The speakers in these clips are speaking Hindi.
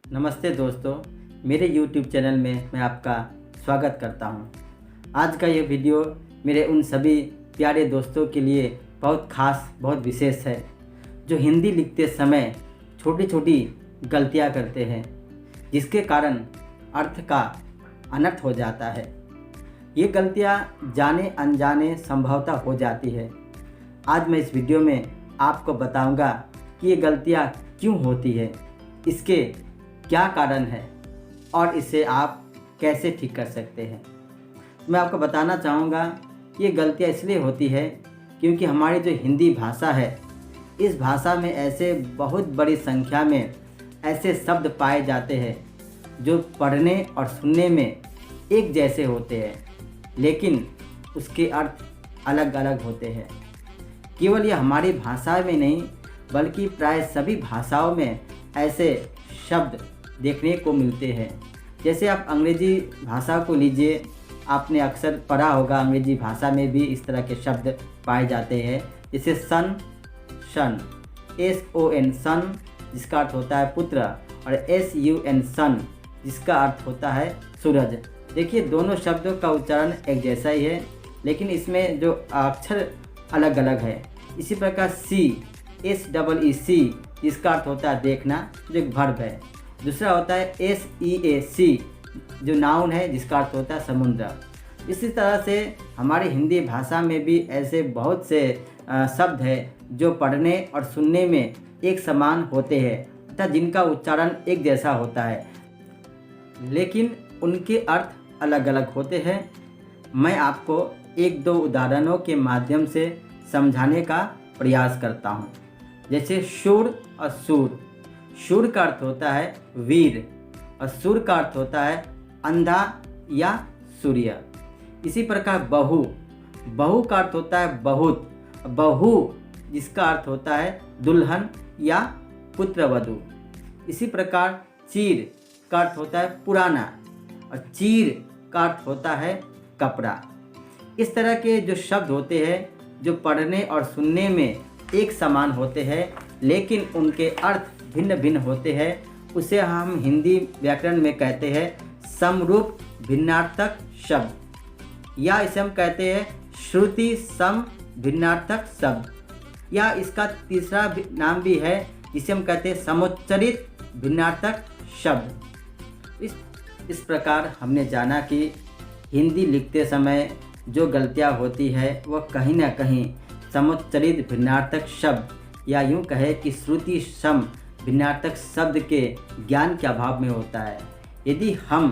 नमस्ते दोस्तों, मेरे YouTube चैनल में मैं आपका स्वागत करता हूं। आज का ये वीडियो मेरे उन सभी प्यारे दोस्तों के लिए बहुत ख़ास, बहुत विशेष है जो हिंदी लिखते समय छोटी छोटी गलतियां करते हैं, जिसके कारण अर्थ का अनर्थ हो जाता है। ये गलतियां जाने अनजाने संभवतः हो जाती है। आज मैं इस वीडियो में आपको बताऊंगा कि ये गलतियां क्यों होती है, इसके क्या कारण है और इसे आप कैसे ठीक कर सकते हैं। मैं आपको बताना चाहूँगा ये गलतियाँ इसलिए होती है क्योंकि हमारी जो हिंदी भाषा है, इस भाषा में ऐसे बहुत बड़ी संख्या में ऐसे शब्द पाए जाते हैं जो पढ़ने और सुनने में एक जैसे होते हैं, लेकिन उसके अर्थ अलग अलग होते हैं। केवल ये हमारी भाषा में नहीं बल्कि प्राय सभी भाषाओं में ऐसे शब्द देखने को मिलते हैं। जैसे आप अंग्रेजी भाषा को लीजिए, आपने अक्सर पढ़ा होगा अंग्रेजी भाषा में भी इस तरह के शब्द पाए जाते हैं। जैसे सन, SON सन, जिसका अर्थ होता है पुत्र, और SUN सन, जिसका अर्थ होता है सूरज। देखिए, दोनों शब्दों का उच्चारण एक जैसा ही है, लेकिन इसमें जो अक्षर अलग अलग है। इसी प्रकार SEEC, जिसका अर्थ होता है देखना, जो एक वर्ब है। दूसरा होता है SEAC, जो नाउन है, जिसका अर्थ होता है समुद्र। इसी तरह से हमारी हिंदी भाषा में भी ऐसे बहुत से शब्द हैं जो पढ़ने और सुनने में एक समान होते हैं तथा जिनका उच्चारण एक जैसा होता है, लेकिन उनके अर्थ अलग अलग होते हैं। मैं आपको एक दो उदाहरणों के माध्यम से समझाने का प्रयास करता हूँ। जैसे शूर और सूर। शूर का अर्थ होता है वीर और सूर का अर्थ होता है अंधा या सूर्य। इसी प्रकार बहू। बहू का अर्थ होता है बहुत। बहू जिसका अर्थ होता है दुल्हन या पुत्रवधू। इसी प्रकार चीर का अर्थ होता है पुराना और चीर का अर्थ होता है कपड़ा। इस तरह के जो शब्द होते हैं जो पढ़ने और सुनने में एक समान होते हैं, लेकिन उनके अर्थ भिन्न भिन्न होते हैं, उसे हम हिंदी व्याकरण में कहते हैं समरूप भिन्नार्थक शब्द, या इसे हम कहते हैं श्रुति सम भिन्नार्थक शब्द, या इसका तीसरा नाम भी है जिसे हम कहते हैं समुच्चरित भिन्नार्थक शब्द। इस प्रकार हमने जाना कि हिंदी लिखते समय जो गलतियाँ होती है वह कहीं ना कहीं समुच्चरित भिन्नार्थक शब्द, या यूँ कहे कि श्रुति सम भिन्नार्थक शब्द के ज्ञान के अभाव में होता है। यदि हम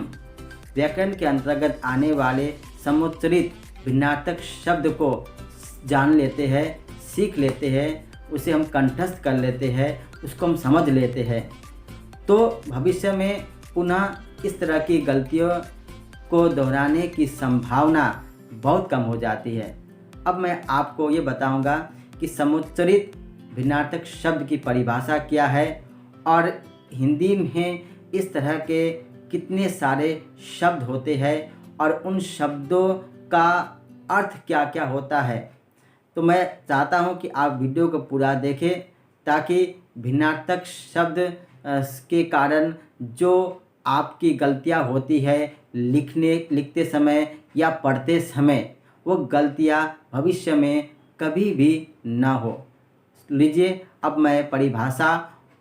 व्याकरण के अंतर्गत आने वाले समुच्चरित भिन्नार्थक शब्द को जान लेते हैं, सीख लेते हैं, उसे हम कंठस्थ कर लेते हैं, उसको हम समझ लेते हैं, तो भविष्य में पुनः इस तरह की गलतियों को दोहराने की संभावना बहुत कम हो जाती है। अब मैं आपको ये बताऊंगा कि समुच्चरित भिन्नार्थक शब्द की परिभाषा क्या है और हिंदी में इस तरह के कितने सारे शब्द होते हैं और उन शब्दों का अर्थ क्या क्या होता है। तो मैं चाहता हूं कि आप वीडियो को पूरा देखें ताकि भिन्नार्थक शब्द के कारण जो आपकी गलतियां होती है लिखते समय या पढ़ते समय, वो गलतियां भविष्य में कभी भी ना हो। लीजिए, अब मैं परिभाषा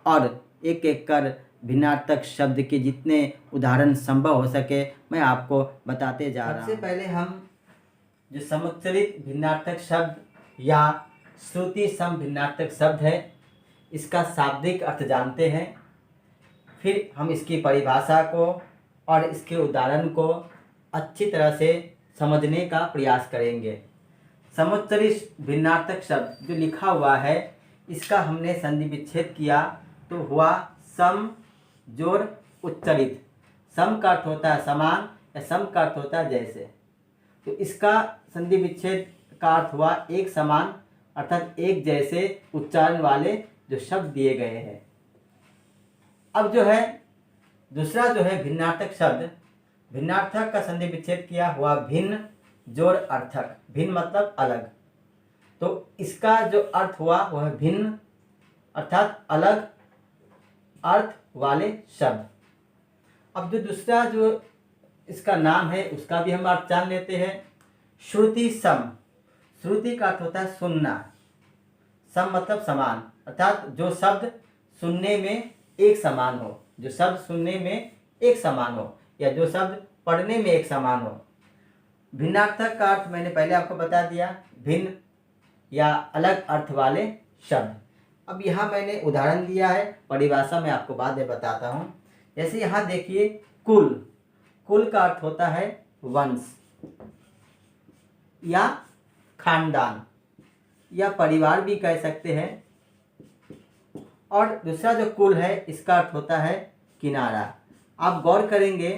और एक एक कर भिन्नार्थक शब्द के जितने उदाहरण संभव हो सके मैं आपको बताते जा रहा हूँ। सबसे पहले हम जो समुच्चरित भिन्नार्थक शब्द या श्रुति सम भिन्नार्थक शब्द है, इसका शाब्दिक अर्थ जानते हैं। फिर हम इसकी परिभाषा को और इसके उदाहरण को अच्छी तरह से समझने का प्रयास करेंगे। समुच्चरित भिन्नार्थक शब्द जो लिखा हुआ है, इसका हमने संधि विच्छेद किया तो हुआ सम जोड़ उच्चरित। सम का अर्थ होता है समान या सम का अर्थ होता है जैसे, तो इसका संधि विच्छेद का अर्थ हुआ एक समान, अर्थात एक जैसे उच्चारण वाले जो शब्द दिए गए हैं। अब जो है दूसरा जो है भिन्नार्थक शब्द, भिन्नार्थक का संधि विच्छेद किया हुआ भिन्न जोड़ अर्थक। भिन्न मतलब अलग, तो इसका जो अर्थ हुआ वह भिन्न अर्थात अलग अर्थ वाले शब्द। अब जो दूसरा जो इसका नाम है उसका भी हम अर्थ जान लेते हैं। श्रुति सम। श्रुति का अर्थ होता है सुनना, सम मतलब समान, अर्थात जो शब्द सुनने में एक समान हो, जो शब्द सुनने में एक समान हो या जो शब्द पढ़ने में एक समान हो। भिन्नार्थक का अर्थ मैंने पहले आपको बता दिया, भिन्न या अलग अर्थ वाले शब्द। अब यहाँ मैंने उदाहरण दिया है, परिभाषा मैं आपको बाद में बताता हूँ। जैसे यहाँ देखिए कुल। कुल का अर्थ होता है वंश या खानदान या परिवार भी कह सकते हैं। और दूसरा जो कुल है इसका अर्थ होता है किनारा। आप गौर करेंगे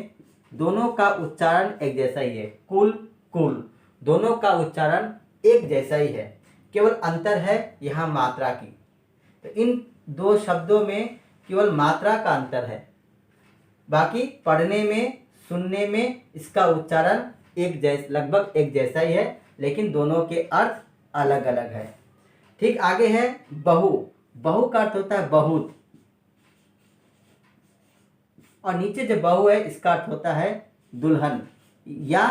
दोनों का उच्चारण एक जैसा ही है, कुल कुल, दोनों का उच्चारण एक जैसा ही है, केवल अंतर है यहाँ मात्रा की। तो इन दो शब्दों में केवल मात्रा का अंतर है, बाकी पढ़ने में सुनने में इसका उच्चारण लगभग एक जैसा ही है, लेकिन दोनों के अर्थ अलग अलग है। ठीक, आगे है बहु। बहु का अर्थ होता है बहुत, और नीचे जो बहु है इसका अर्थ होता है दुल्हन या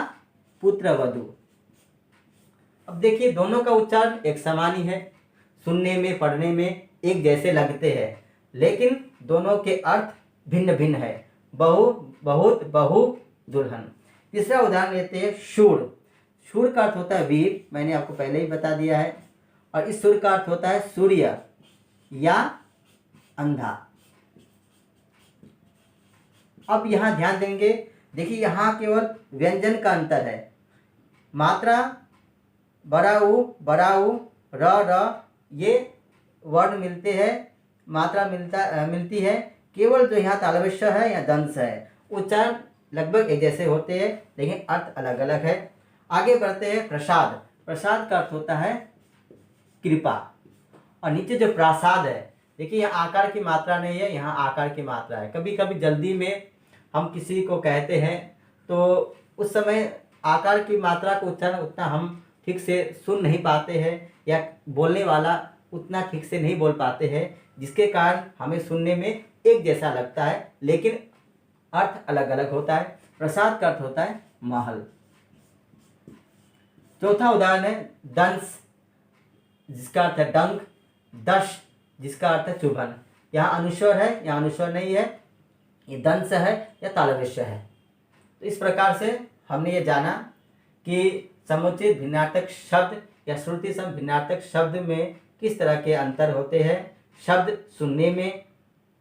पुत्र वधू। अब देखिए दोनों का उच्चारण एक समान ही है, सुनने में पढ़ने में एक जैसे लगते हैं, लेकिन दोनों के अर्थ भिन्न भिन्न है। बहु, बहुत, बहु, दुल्हन। तीसरा उदाहरण लेते हैं शूर। शूर का अर्थ होता है वीर, मैंने आपको पहले ही बता दिया है। और इस शूर का अर्थ होता है सूर्य या अंधा। अब यहाँ ध्यान देंगे, देखिए यहाँ केवल व्यंजन का अंतर है। मात्रा बड़ा उ, र ये वर्ण मिलते हैं, मात्रा मिलती है, केवल जो यहाँ तालव्य है या दंश है, उच्चारण लगभग एक जैसे होते हैं, लेकिन अर्थ अलग अलग है। आगे बढ़ते हैं प्रसाद। प्रसाद का अर्थ होता है कृपा। और नीचे जो प्रासाद है, देखिए यहाँ आकार की मात्रा नहीं है, यहाँ आकार की मात्रा है। कभी कभी जल्दी में हम किसी को कहते हैं तो उस समय आकार की मात्रा का उच्चारण उतना हम ठीक से सुन नहीं पाते हैं, या बोलने वाला उतना ठीक से नहीं बोल पाते हैं, जिसके कारण हमें सुनने में एक जैसा लगता है, लेकिन अर्थ अलग अलग होता है। प्रसाद का अर्थ होता है महल। चौथा उदाहरण है दंश, जिसका अर्थ है डंक, दश, जिसका अर्थ है चुभन। यहाँ अनुस्वर है, यहाँ अनुस्वर नहीं है, ये दंश है या तालव्य है। तो इस प्रकार से हमने ये जाना कि समुचित भिन्नार्थक शब्द या श्रुति सम भिन्नार्थक शब्द में किस तरह के अंतर होते हैं। शब्द सुनने में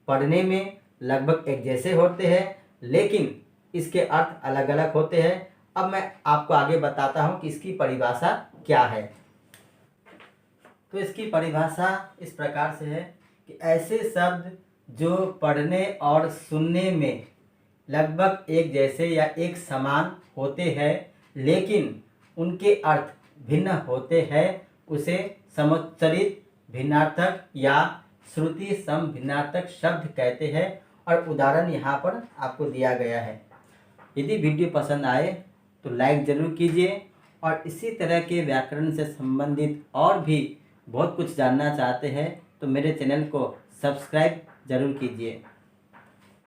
पढ़ने में लगभग एक जैसे होते हैं, लेकिन इसके अर्थ अलग अलग होते हैं। अब मैं आपको आगे बताता हूँ कि इसकी परिभाषा क्या है। तो इसकी परिभाषा इस प्रकार से है कि ऐसे शब्द जो पढ़ने और सुनने में लगभग एक जैसे या एक समान होते हैं, लेकिन उनके अर्थ भिन्न होते हैं, उसे समुच्चरित भिन्नार्थक या श्रुति सम भिन्नार्थक शब्द कहते हैं। और उदाहरण यहाँ पर आपको दिया गया है। यदि वीडियो पसंद आए तो लाइक ज़रूर कीजिए, और इसी तरह के व्याकरण से संबंधित और भी बहुत कुछ जानना चाहते हैं तो मेरे चैनल को सब्सक्राइब ज़रूर कीजिए।